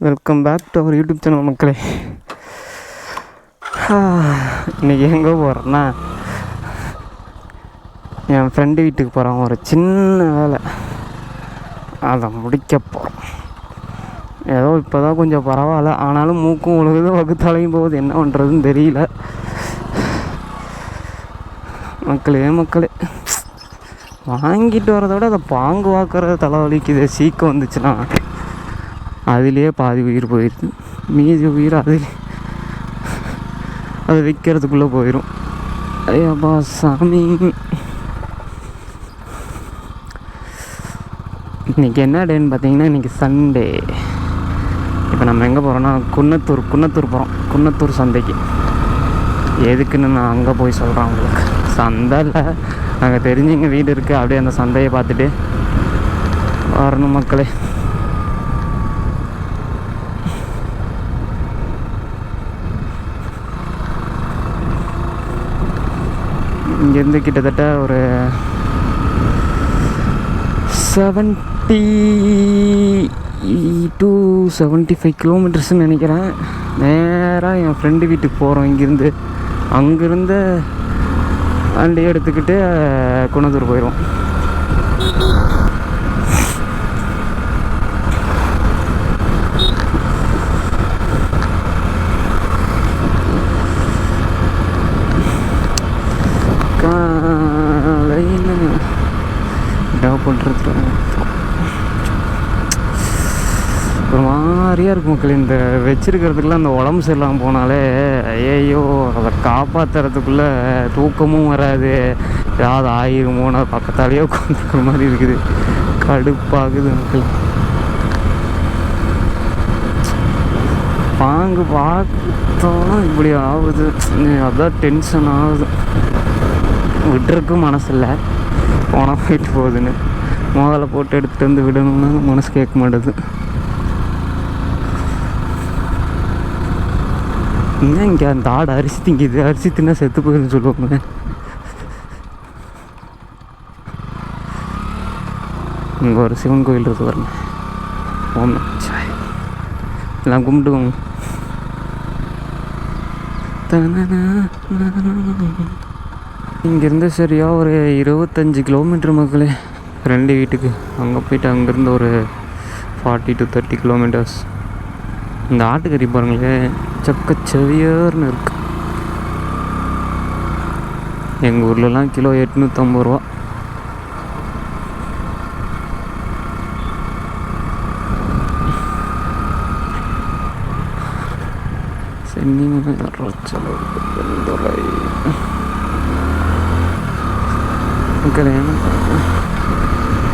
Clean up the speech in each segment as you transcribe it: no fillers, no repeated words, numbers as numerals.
Welcome back to our YouTube channel மக்களே. இன்றைக்கி எங்கே போகிறேன்னா, என் ஃப்ரெண்டு வீட்டுக்கு போகிறோம். ஒரு சின்ன வேலை, அதை முடிக்க போகிறோம். ஏதோ இப்போ தான் கொஞ்சம் பரவாயில்ல, ஆனாலும் மூக்கும் உழுகுது, வகுத்தாலையும் போகுது, என்ன பண்ணுறதுன்னு தெரியல மக்களே. வாங்கிட்டு வரதை விட அதை பாங்கு வாக்குற தலைவலிக்குது. சீக்கம் வந்துச்சுன்னா அதுலேயே பாதி உயிர் போயிடுது, மீதி உயிர் அது விற்கிறதுக்குள்ளே போயிடும். ஐயாப்பா சாமி. இன்றைக்கி என்ன டேன்னு பார்த்தீங்கன்னா, இன்றைக்கி சண்டே. இப்போ நம்ம எங்கே போகிறோன்னா குன்னத்தூர் போகிறோம். குன்னத்தூர் சந்தைக்கு. எதுக்குன்னு நான் அங்கே போய் சொல்கிறேன் உங்களுக்கு. சந்தை இல்லை, அங்கே தெரிஞ்சவங்க வீடு இருக்குது. அப்படியே அந்த சந்தையை பார்த்துட்டு வரணும் மக்களே. இங்கேருந்து கிட்டத்தட்ட ஒரு 70 to 75 கிலோமீட்டர்ஸ்ன்னு நினைக்கிறேன். நேராக என் ஃப்ரெண்டு வீட்டுக்கு போகிறோம். இங்கேருந்து அங்கேருந்து வண்டி எடுத்துக்கிட்டு குன்னத்தூர் போயிடுவோம். பண்ணுறது ஒரு மாதிரியாக இருக்கும் மக்கள். இந்த வச்சிருக்கிறதுக்குலாம் அந்த உடம்பு சரியில்லாமல் போனாலே ஐயோ, அதை காப்பாற்றுறதுக்குள்ளே தூக்கமும் வராது. ஏதாவது ஆயிருமோன்னு அது பக்கத்தாலேயே உட்காந்துருக்கிற மாதிரி இருக்குது. கடுப்பாகுது மக்கள். பாங்கு பார்த்தோன்னா இப்படி ஆகுது, அதான் டென்ஷன் ஆகுது. விட்டுறக்கும் மனசில்லை, போனால் போயிட்டு போகுதுன்னு முதல்ல போட்டு எடுத்துகிட்டு வந்து விடணும்னா மனசு கேட்க மாட்டேது. இன்னும் இங்கே அந்த ஆடு அரிசி திங்கிது, அரிசி தின்னா செத்து போயிருன்னு சொல்லுவாங்க. இங்கே ஒரு சிவன் கோயில் இருக்கு பாருங்க. ஓம் சாய் எல்லாம் கும்பிட்டுக்கோங்க. இங்கேருந்து சரியாக ஒரு 25 கிலோமீட்டர் மக்களே ஃப்ரெண்டு வீட்டுக்கு. அங்கே போய்ட்டு அங்கேருந்து ஒரு 40 to 30 கிலோமீட்டர்ஸ். இந்த ஆட்டுக்கறி பாருங்களே, சக்கச்சவியர்னு இருக்கு. எங்கள் ஊர்லலாம் கிலோ 850 ரூபா. மக்களே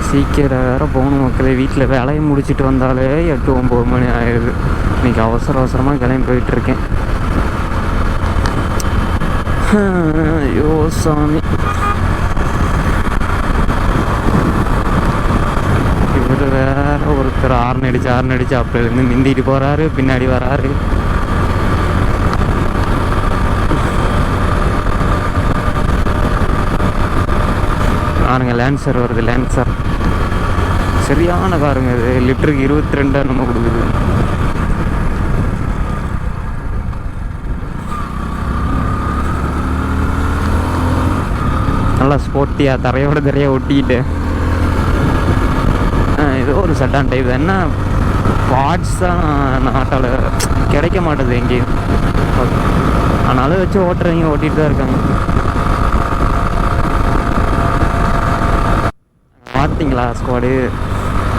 சீக்கிரம் வேறு போகணும் மக்களே. வீட்டில் வேலையை முடிச்சுட்டு வந்தாலே 8-9 மணி ஆயிடுது. இன்றைக்கி அவசரமாக கிளம்பி போயிட்டுருக்கேன். ஐயோ சாமி. இவர் வேற ஒருத்தர் ஆர்ன் அடிச்சு அப்படிலேருந்து மிந்திட்டு போகிறாரு, பின்னாடி வராரு. காருங்க லேன்சர் வருது. லேன்சர் சரியான காருங்க. இது லிட்டருக்கு 22 நம்ம கொடுக்குது. நல்லா ஸ்போர்ட்டியாக தரையாக ஒட்டிக்கிட்டு. ஏதோ ஒரு சட்டான் டைப் தான். என்ன பார்ட்ஸ் தான் நாட்டால் கிடைக்க மாட்டேது எங்கேயும். ஆனாலும் வச்சு ஓட்டுறவங்க ஓட்டிகிட்டு தான் இருக்காங்க. பார்த்தீங்களா ஸ்குவாடு?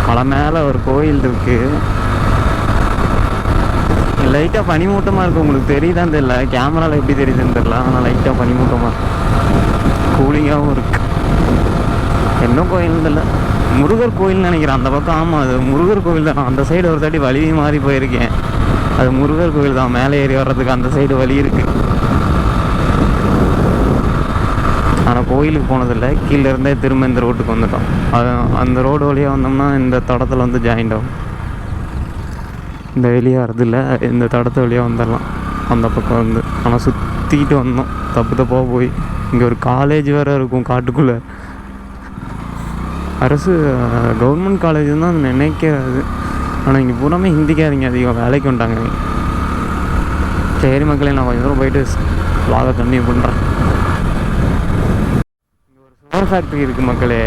மலை மேலே ஒரு கோயில் இருக்குது. லைட்டாக பனிமூட்டமாக இருக்குது. உங்களுக்கு தெரியுதான்னு தெரியல, கேமராவில் எப்படி தெரியுதுன்னு தெரியல. ஆனால் லைட்டாக பனிமூட்டமாக கூலிங்காகவும் இருக்குது. என்ன கோயில்னு தெரியல, முருகர் கோயில்னு நினைக்கிறேன். அந்த பக்கம் ஆமாம், அது முருகர் கோவில் தான். அந்த சைடு ஒரு தாட்டி வழி மாறி போயிருக்கேன். அது முருகர் கோயில் தான். மேலே ஏறி வர்றதுக்கு அந்த சைடு வழி இருக்குது. ஆனால் கோயிலுக்கு போனதில்லை. கீழே இருந்தே திரும்ப இந்த ரோட்டுக்கு வந்துட்டோம். அது அந்த ரோடு வழியாக வந்தோம்னா இந்த தடத்தில் வந்து ஜாயிண்ட் ஆகும். இந்த வெளியே வரதில்லை, இந்த தடத்து வழியாக வந்துடலாம் அந்த பக்கம் வந்து. ஆனால் சுற்றிக்கிட்டு வந்தோம் தப்பாக போய். இங்கே ஒரு காலேஜ் வேறு இருக்கும் காட்டுக்குள்ளே. அரசு கவர்மெண்ட் காலேஜ் தான் நினைக்கிறது. ஆனால் இங்கே பூராமே ஹிந்திக்காரங்க அதிகம் வேலைக்கு வந்துட்டாங்க. சரி மக்களே, நான் கொஞ்சம் தூரம் போயிட்டு vlog கண்டினியூ பண்ணுறேன். இங்கே ஒரு சுகர் ஃபேக்ட்ரி இருக்குது மக்களே.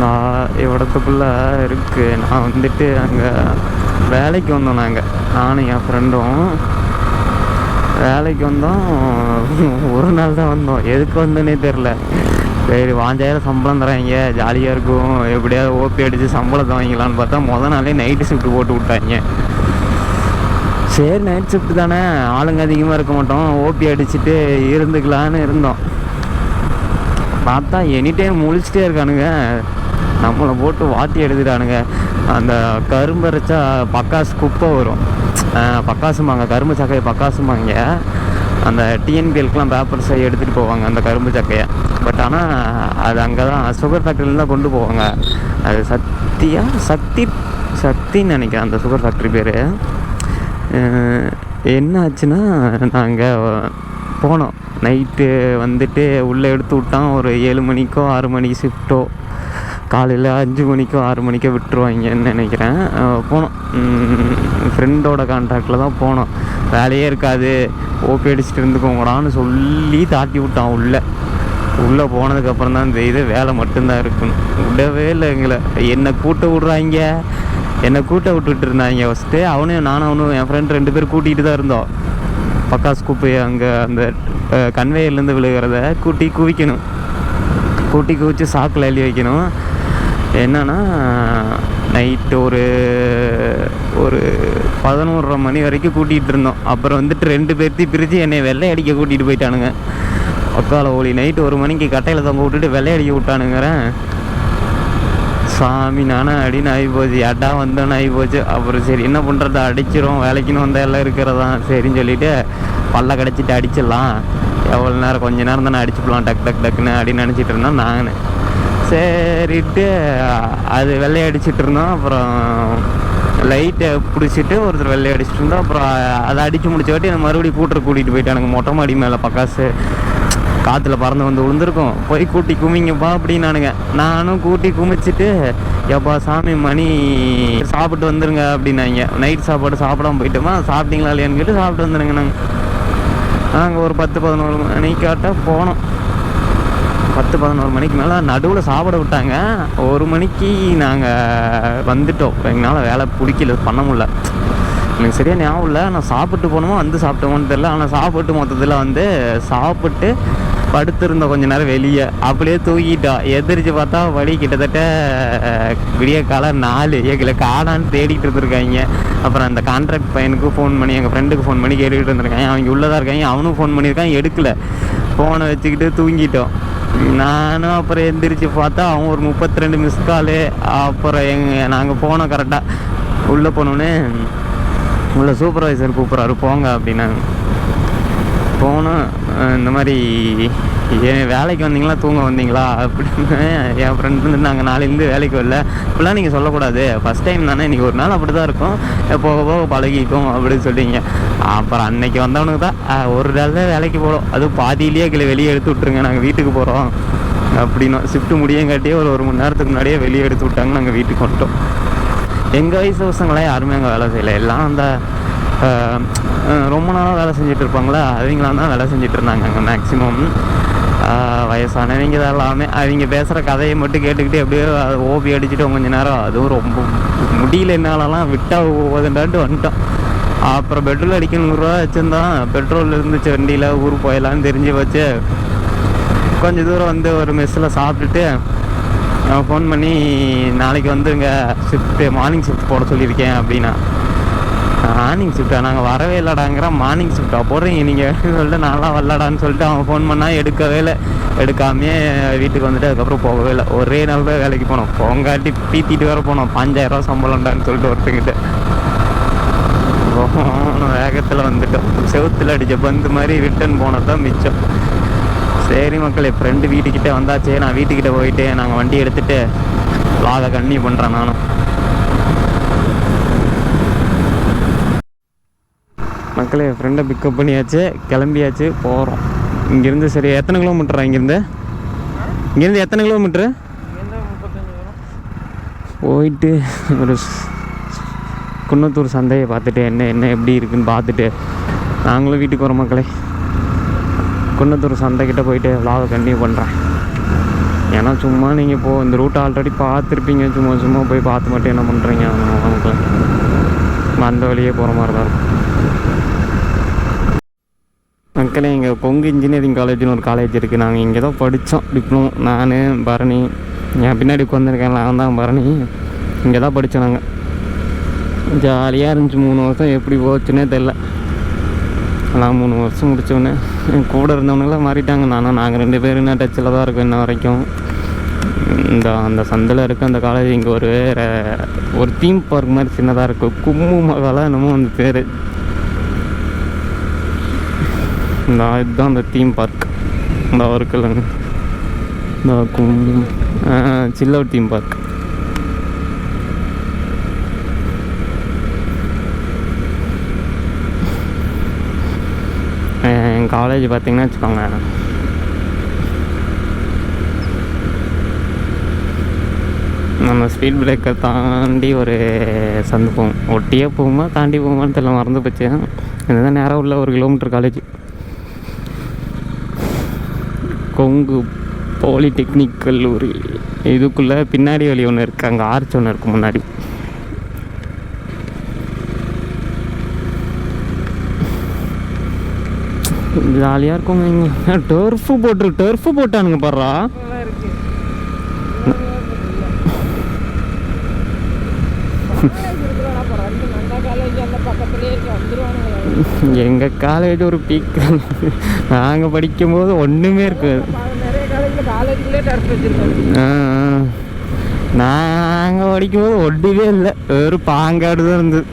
நான் இடத்துக்குள்ளே இருக்குது. நான் வந்துட்டு அங்கே வேலைக்கு வந்தோம். நானும் என் ஃப்ரெண்டும் வேலைக்கு வந்தோம். ஒரு நாள் தான் வந்தோம். எதுக்கு வந்தோன்னே தெரில. சரி 5000 சம்பளம் தராங்க, ஜாலியாக இருக்கும், எப்படியாவது ஓபி அடித்து சம்பளத்தை வாங்கிக்கலான்னு பார்த்தா நாளே நைட்டு ஷிஃப்ட் போட்டு விட்டாங்க. சரி நைட் ஷிஃப்ட் தானே, ஆளுங்க அதிகமாக இருக்க மாட்டோம், ஓபி அடிச்சுட்டு இருந்துக்கலான்னு இருந்தோம். பார்த்தா எனி டைம் முழிச்சிட்டே இருக்கானுங்க, நம்மளை போட்டு வாட்டி எடுத்துட்டானுங்க. அந்த கரும்பு அரைச்சா பக்காசு குப்பை வரும், பக்காசுமாங்க, கரும்பு சக்கையை பக்காசுமாங்க. அந்த டிஎன்பிஎல்க்கெலாம் பேப்பர்ஸை எடுத்துகிட்டு போவாங்க அந்த கரும்பு சக்கையை. பட் ஆனால் அது அங்கே தான் சுகர் ஃபேக்ட்ரியில் தான் கொண்டு போவாங்க. அது சக்தின்னு நினைக்கிறேன் அந்த சுகர் ஃபேக்ட்ரி பேர். என்ன ஆச்சுன்னா, நாங்கள் போனோம். நைட்டு வந்துட்டு உள்ளே எடுத்து விட்டான். ஒரு 7 மணிக்கோ 6 மணிக்கு ஷிஃப்ட்டோ, காலையில் 5 மணிக்கோ 6 மணிக்கோ விட்டுருவாங்கன்னு நினைக்கிறேன். போனோம், ஃப்ரெண்டோட கான்ட்ராக்டில் தான் போனோம். வேலையே இருக்காது, ஓபி அடிச்சுட்டு இருந்துக்கோங்கடான்னு சொல்லி தாட்டி விட்டான். உள்ளே போனதுக்கப்புறம் தான் இந்த இது வேலை மட்டும்தான் இருக்குன்னு. விடவே இல்லை எங்களை. என்னை கூட்ட விட்டுட்டு இருந்தாங்க ஃபஸ்ட்டு. நானும் என் ஃப்ரெண்ட் 2 பேர் கூட்டிகிட்டு தான் இருந்தோம். பக்காசு குப்பையை அங்கே அந்த கன்வேயர்லேருந்து விழுகிறத குவிச்சு சாக்கில் எழுதி வைக்கணும். என்னன்னா நைட்டு ஒரு 11:30 மணி வரைக்கும் கூட்டிகிட்டு இருந்தோம். அப்புறம் வந்துட்டு 2 பேர்த்தையும் பிரித்து என்னை வெள்ளை அடிக்க கூட்டிகிட்டு போயிட்டானுங்க. ஒக்கால ஓலி நைட்டு 1 மணிக்கு கட்டையில் தொங்க விட்டுட்டு வெள்ளை அடிக்க விட்டானுங்கிறேன். சாமி நானும் அப்படின்னு ஆகிப்போச்சு, ஏட்டா வந்தோன்னு ஆகிப்போச்சு. அப்புறம் சரி என்ன பண்ணுறது, அடிச்சிடும், வேலைக்குன்னு வந்தால் எல்லாம் இருக்கிறதான் சரின்னு சொல்லிவிட்டு பல்ல கடைச்சிட்டு அடிச்சிடலாம், எவ்வளோ நேரம், கொஞ்சம் நேரம் தானே அடிச்சுக்கலாம் டக்குன்னு அப்படின்னு நினச்சிட்டு இருந்தோம். நான் சரிட்டு அது வெள்ளையை அடிச்சிட்டு இருந்தோம். அப்புறம் லைட்டை பிடிச்சிட்டு ஒருத்தர் வெள்ளையை அடிச்சிட்டு இருந்தோம். அப்புறம் அதை அடித்து முடிச்ச வாட்டி நான் மறுபடியும் கூட்டிகிட்டு போயிட்டானுங்க. மொட்டை மாடி மேலே பக்காசு காற்றுல பறந்து வந்து விழுந்துருக்கும். போய் கூட்டி குமிங்கப்பா அப்படின்னானுங்க. நானும் கூட்டி குமிச்சிட்டு, எப்பா சாமி மணி சாப்பிட்டு வந்துருங்க அப்படின்னாங்க. நைட் சாப்பாடு சாப்பிடாம போயிட்டோமா, சாப்பிட்டீங்களா இல்லையான்னு கேட்டு சாப்பிட்டு வந்துடுங்க. நாங்கள் ஒரு 10-11 மணிக்காட்ட போனோம். 10-11 மணிக்கு மேலே நடுவில் சாப்பிட விட்டாங்க. 1 மணிக்கு நாங்கள் வந்துட்டோம். எங்களால் வேலை பிடிக்கல, பண்ண முடியல. எனக்கு சரியாக ஞாபகம் இல்லை, நான் சாப்பிட்டு போனோமோ சாப்பிட்டோமோன்னு தெரில. ஆனால் சாப்பிட்டு மொத்தத்தில் சாப்பிட்டு படுத்திருந்தோம் கொஞ்ச நேரம் வெளியே. அப்படியே தூக்கிட்டோம். எதிர்த்து பார்த்தா வழி கிட்டத்தட்ட விடிய காலம் 4. எங்களை காணான்னு தேடிட்டு இருந்திருக்காங்க. அப்புறம் அந்த கான்ட்ராக்ட் பையனுக்கு ஃபோன் பண்ணி, எங்கள் ஃப்ரெண்டுக்கு ஃபோன் பண்ணி கேட்டுக்கிட்டு இருந்திருக்காங்க. அவங்க உள்ளதாக இருக்காங்க. அவனும் ஃபோன் பண்ணியிருக்கான், எடுக்கலை. ஃபோனை வச்சுக்கிட்டு தூங்கிட்டோம். நானும் அப்புறம் எந்திரிச்சு பார்த்தா அவன் ஒரு 32 மிஸ் காலு. அப்புறம் நாங்கள் போனோம். கரெக்டாக உள்ளே போனோன்னே உள்ள சூப்பர்வைசர் கூப்பிட்றாரு, போங்க அப்படின்னாங்க. போனோம். இந்த மாதிரி வேலைக்கு வந்தீங்களா தூங்க வந்தீங்களா அப்படின்னு என் ஃப்ரெண்ட் வந்து, நாங்கள் நாளையிலேருந்து வேலைக்கு வரல, இப்படிலாம் நீங்கள் சொல்லக்கூடாது, ஃபஸ்ட் டைம் தானே, இன்றைக்கி ஒரு நாள் அப்படி தான் இருக்கும், போக போக பழகிக்கும் அப்படின்னு சொல்லிங்க. அப்புறம் அன்னைக்கு வந்தவனுக்கு தான் ஒரு நாள் தான் வேலைக்கு போகிறோம், அதுவும் பாதியிலேயே எங்களை வெளியே எடுத்து விட்ருங்க, நாங்கள் வீட்டுக்கு போகிறோம் அப்படின்னா. ஷிஃப்ட்டு முடியங்காட்டியே ஒரு 1 மணி நேரத்துக்கு முன்னாடியே வெளியே எடுத்து விட்டாங்க. நாங்கள் வீட்டுக்கு வந்துட்டோம். எங்கள் வயசு பசங்களாம் யாருமே அங்கே வேலை செய்யலை. எல்லாம் அந்த ரொம்ப நாளாக வேலை செஞ்சுட்டு இருப்பாங்களா, அவங்களாம் தான் வேலை செஞ்சுட்டு இருந்தாங்க அங்கே மேக்ஸிமம். வயசானவங்க தான் எல்லாமே. அவங்க பேசுகிற கதையை மட்டும் கேட்டுக்கிட்டு எப்படியோ ஓபி அடிச்சுட்டு கொஞ்சம் நேரம், அதுவும் ரொம்ப முடியல என்னாலலாம், விட்டால் ஓதுண்டான்ட்டு வந்துட்டோம். அப்புறம் பெட்ரோல் அடிக்க 100 ரூபா வச்சுருந்தோம். பெட்ரோல் இருந்துச்சு வண்டியில், ஊருக்கு போயிடலான்னு தெரிஞ்சு வச்சு கொஞ்சம் தூரம் வந்து ஒரு மெஸ்ஸில் சாப்பிட்டுட்டு ஃபோன் பண்ணி, நாளைக்கு வந்துங்க ஷிஃப்ட்டு, மார்னிங் ஷிஃப்ட் போட சொல்லியிருக்கேன் அப்படின்னா. மார்னிங் ஷிஃப்ட்டா, நாங்கள் வரவே இல்லைடாங்கிற. மார்னிங் ஷிஃப்ட்டா போடுறீங்க நீங்கள் சொல்லிட்டு, நான்லாம் வரலடான்னு சொல்லிட்டு அவன் ஃபோன் பண்ணால் எடுக்கவே இல்லை. எடுக்காமே வீட்டுக்கு வந்துட்டு அதுக்கப்புறம் போகவே இல்லை. ஒரே நாள் தான் வேலைக்கு போனோம். போங்காட்டி பீத்திட்டு வேறு போனோம். 5000 ரூபா சம்பளம்டான்னு சொல்லிட்டு ஒருத்தங்கிட்ட வேகத்தில் வந்துட்டோம். செவுத்தில் அடித்த பந்து மாதிரி ரிட்டன் போனது தான் மிச்சம். சரி மக்களே, ஃப்ரெண்டு வீட்டுக்கிட்டே வந்தாச்சு. நான் வீட்டுக்கிட்ட போயிட்டு நாங்கள் வண்டி எடுத்துகிட்டு vlog கண்டினியூ பண்ணுறேன். நானும் மக்களே ஃப்ரெண்டை பிக்கப் பண்ணியாச்சு, கிளம்பியாச்சு, போகிறோம். இங்கேருந்து சரி எத்தனை கிலோமீட்டரா? இங்கேருந்து எத்தனை கிலோமீட்ரு? போயிட்டு ஒரு குன்னத்தூர் சந்தையை பார்த்துட்டு என்ன எப்படி இருக்குதுன்னு பார்த்துட்டு நாங்களும் வீட்டுக்கு வர மக்களே. குன்னத்தூர் சந்தைக்கிட்ட போயிட்டு விலாக கண்டினியூ பண்ணுறேன். ஏன்னா சும்மா நீங்கள் இப்போது இந்த ரூட்டை ஆல்ரெடி பார்த்துருப்பீங்க, சும்மா போய் பார்த்து மட்டும் என்ன பண்ணுறீங்க மக்களே. அந்த வழியே போகிற மாதிரி தான் இருக்கும் மக்களே. இங்கே கொங்கு இன்ஜினியரிங் காலேஜ்னு ஒரு காலேஜ் இருக்குது. நாங்கள் இங்கே தான் படித்தோம் டிப்ளமோ. நான் பரணி என் பின்னாடி உட்காந்துருக்கேன், நான் தான் பரணி. இங்கே தான் படித்தோம் நாங்கள். ஜாலியாக இருந்துச்சு. 3 வருஷம் எப்படி போச்சுன்னே தெரில. நான் 3 வருஷம் முடித்தோடனே என் கூட இருந்தவங்களாம் மாறிட்டாங்க. நாங்கள் 2 பேரும் இன்னும் டச்சில் தான் இருக்கோம் இன்ன வரைக்கும். அந்த சந்தில் இருக்க அந்த காலேஜ் இங்கே ஒரு தீம் பார்க் மாதிரி சின்னதாக இருக்குது. கும்பு மகாலா என்னமோ அந்த பேர். இதுதான் அந்த தீம் பார்க். இந்த இருக்குல்லங்க, இந்த சில் அவுட் தீம் பார்க். என் காலேஜ் பார்த்திங்கன்னா வச்சுக்கோங்க, நம்ம ஸ்பீட் பிரேக்கர் தாண்டி ஒரு சந்து போவோம். ஒட்டியே போகுமா தாண்டி போகுமான்னு தெரியல, மறந்து போச்சு. இதுதான் நேராக உள்ள 1 கிலோமீட்டர் காலேஜ். கொங்கு பாலிடெக்னிக் கல்லூரி. இதுக்குள்ளே பின்னாடி வழி ஒன்று இருக்குது, அங்கே ஆர்ச் ஒன்று இருக்குது முன்னாடி. ஜாலியாக இருக்கும் இங்கே. டர்ஃபு போட்டானுங்க பாடுறா. எங்கள் காலேஜ் ஒரு பீக். நாங்கள் படிக்கும்போது ஒன்றுமே இருக்காது. நாங்கள் படிக்கும்போது ஒன்றுமே இல்லை, வெறும் பாங்காடு தான் இருந்தது.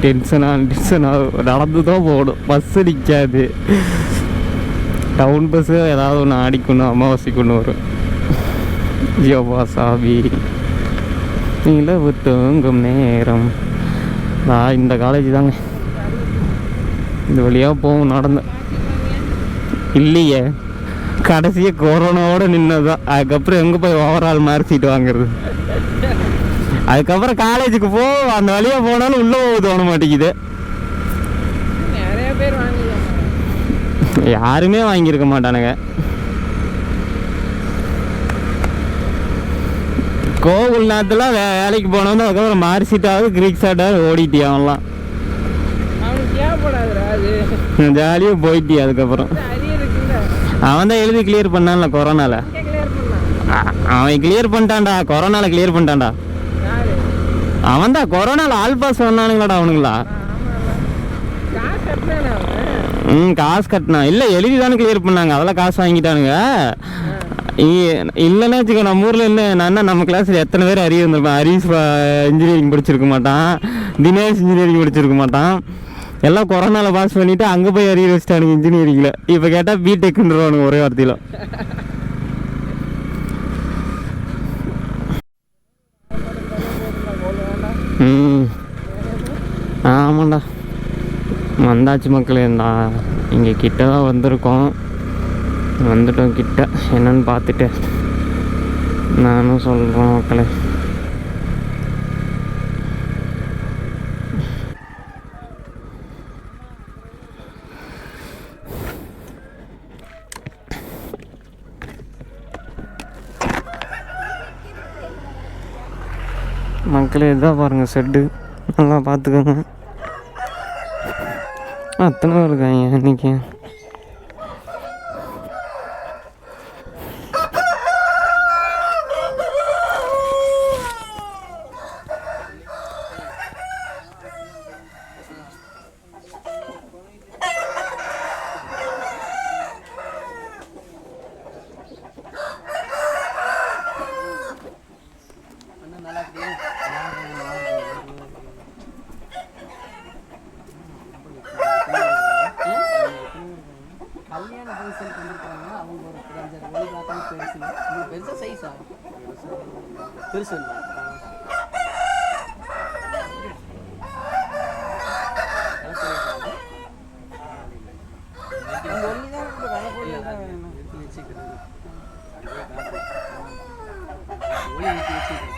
டென்ஷனாக நடந்து தான் போகணும், பஸ்ஸு நிற்காது. டவுன் பஸ்ஸு ஏதாவது ஒன்று ஆடிக்கணும், அமாவாசைக்கு ஒன்று வரும். ஜோபா சாபி நிலவு தூங்கும் நேரம். நான் இந்த காலேஜ் தாங்க. இந்த வழியாக போகும் நடந்த. இல்லையே, கடைசியாக கொரோனாவோடு நின்னது தான். அதுக்கப்புறம் எங்கே போய் ஓவரால் மார்க் ஷீட் வாங்குறது. அதுக்கப்புறம் காலேஜுக்கு அந்த வழியாக போனாலும் உள்ளே போக தோண மாட்டேங்குது. யாருமே வாங்கியிருக்க மாட்டானுங்க. கோகுல் நேரத்தில் வேலைக்கு போனோன்னு அதுக்கப்புறம் மார்க் ஷீட்டாவது கிரீக் ஷாட்டாவது ஓடிட்டியா அவன்லாம். ஜாலியாக போயிட்டியா. அதுக்கப்புறம் அவன் தான் எழுதி கிளியர் பண்ணான்ல கொரோனாவில். அவன் கிளியர் பண்ணிட்டான்டா, கொரோனாவில் கிளியர் பண்ணிட்டான்டா. அவன் தான் கொரோனாவில் ஆல் பாஸ் சொன்னானுங்களாடா அவனுங்களா. காசு கட்டினா இல்லை, எழுதி தானே கிளியர் பண்ணாங்க. அதெல்லாம் காசு வாங்கிட்டானுங்க. இல்லைன்னா வச்சுக்கோ, நம்ம ஊரில் இல்லை. நான் நம்ம கிளாஸில் எத்தனை பேர் அறிய இருந்திருப்பேன். ஹரிஸ் இன்ஜினியரிங் படிச்சிருக்க மாட்டான், தினேஷ் இன்ஜினியரிங் படிச்சிருக்க மாட்டான். எல்லாம் கொரோனாவில் பாஸ் பண்ணிவிட்டு அங்கே போய் அறிய வச்சுட்டானுங்க இன்ஜினியரிங்கில். இப்போ கேட்டால் பிடெக்குன்றவானுங்க ஒரே வார்த்தையில். ஆமாண்டா, வந்தாச்சு மக்களே. இங்கே கிட்ட தான் வந்திருக்கோம். வந்துட்டோம் கிட்ட. என்னன்னு பார்த்துட்டு நானும் சொல்கிறேன் மக்களே. மக்களே இதான் பாருங்கள் ஷெட்டு, நல்லா பார்த்துக்கோங்க. அத்தனை பேர் இருக்காங்க இன்னைக்கு. பெருசு ஒளி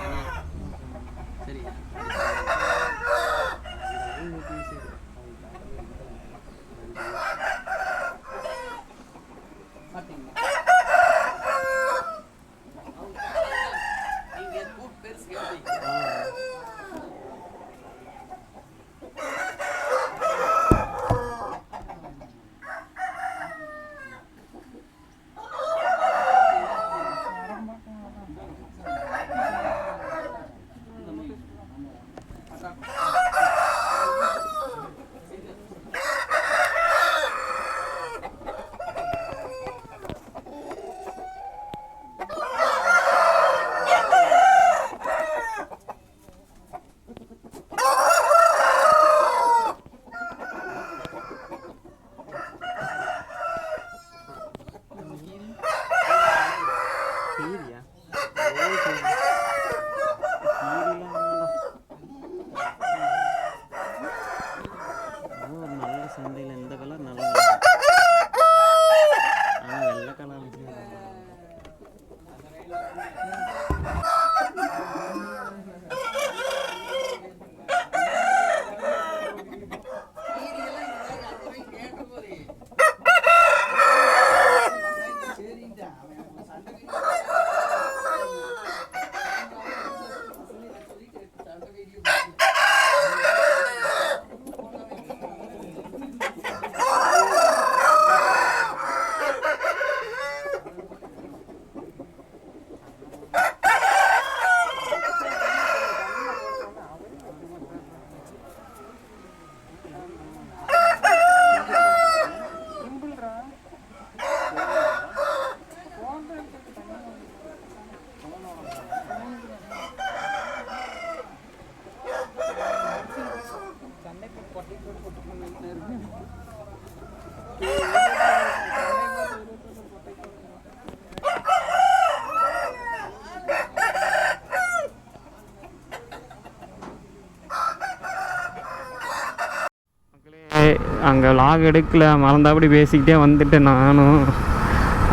அங்கே லாக் எடுக்கல, மறந்தாப்படி பேசிக்கிட்டே வந்துட்டேன் நானும்.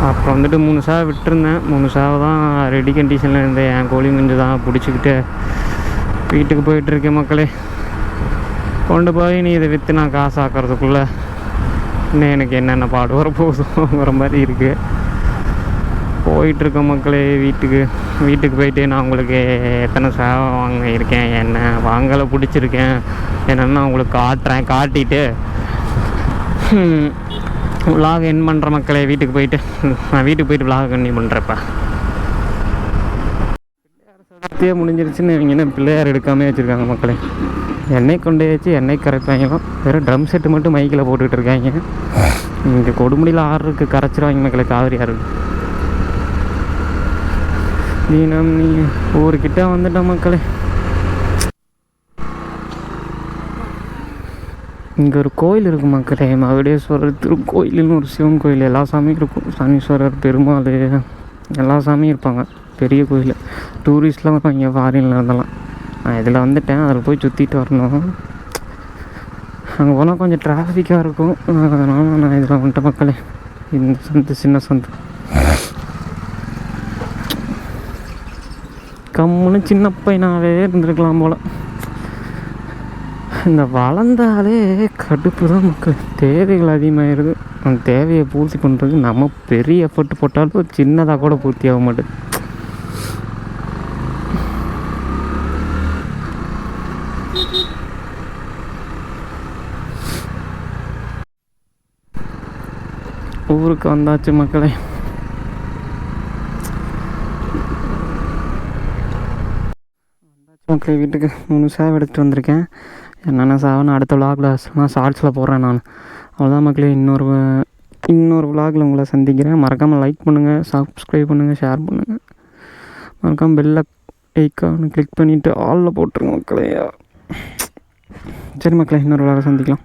அப்புறம் வந்துட்டு 3 சாவை விட்டுருந்தேன். 3 சாவை தான் ரெடி கண்டிஷனில் இருந்தேன். என் கோழி குஞ்சு தான் பிடிச்சிக்கிட்டு வீட்டுக்கு போயிட்டுருக்கேன் மக்களே. கொண்டு போய் நீ இதை விற்று நான் காசு ஆக்கிறதுக்குள்ளே இன்னும் எனக்கு என்னென்ன பாடு வர போகுதுங்கிற மாதிரி இருக்குது. போயிட்டுருக்கேன் மக்களே வீட்டுக்கு போயிட்டு நான் உங்களுக்கு எத்தனை சேவை வாங்கியிருக்கேன், என்ன வாங்கலை பிடிச்சிருக்கேன் என்னென்னா உங்களுக்கு காட்டிட்டு விலாக் என் பண்ணுற மக்களே. வீட்டுக்கு போயிட்டு விலாக் கண்டினியூ பண்ணுறப்ப சதுர்த்தியே முடிஞ்சிருச்சுன்னு இவங்க என்ன பிள்ளையார் எடுக்காமே வச்சுருக்காங்க மக்களே. எண்ணெய் கொண்டே வச்சு எண்ணெய் கரைப்பாங்க, வெறும் ட்ரம் செட்டு மட்டும் மைக்கில் போட்டுக்கிட்டு இருக்காங்க. இங்கே கொடுமுடியில் ஆறுக்கு கரைச்சிருவாங்க மக்களே, காவிரி ஆறு. நீ ஊருக்கிட்ட வந்துட்டோம் மக்களே. இங்கே ஒரு கோயில் இருக்குது மக்களே, மகுடேஸ்வரர் திருக்கோயில்னு ஒரு சிவன் கோயில். எல்லா சாமியும் இருக்கும், சனீஸ்வரர், பெருமாள், எல்லா சாமியும் இருப்பாங்க. பெரிய கோயில். டூரிஸ்ட்லாம் இங்கே ஃபாரினில் இருந்தெல்லாம். நான் இதில் வந்துட்டேன், அதில் போய் சுற்றிட்டு வரணும். அங்கே போனால் கொஞ்சம் டிராஃபிக்காக இருக்கும், அதனால் நான் இதில் வந்துட்டேன் மக்களே. இந்த சந்து சின்ன சந்து கம்முன்னு சின்ன பையனாகவே இருந்திருக்கலாம் போல். இந்த வளர்ந்தாலே கடுப்பு தான் மக்கள். தேவைகள் அதிகமாகிடுது. அந்த தேவையை பூர்த்தி பண்ணுறதுக்கு நம்ம பெரிய எஃபர்ட் போட்டாலும் சின்னதாக கூட பூர்த்தி ஆக மாட்டேது. ஊருக்கு வந்தாச்சு மக்களே. வீட்டுக்கு 3 சேவை எடுத்துகிட்டு வந்திருக்கேன். என்னென்ன சேவைன்னு அடுத்த விலாகில் நான் ஷார்ட்ஸில் போடுறேன் நான். அவ்வளோதான் மக்களே. இன்னொரு விலாகில் உங்களை சந்திக்கிறேன். மறக்காமல் லைக் பண்ணுங்கள், சப்ஸ்கிரைப் பண்ணுங்கள், ஷேர் பண்ணுங்கள். மறக்காமல் பெல் ஐக்கானை கிளிக் பண்ணிவிட்டு ஆலில் போட்டுருங்க மக்களே. சரி மக்களே, இன்னொரு விலாகில் சந்திக்கலாம்.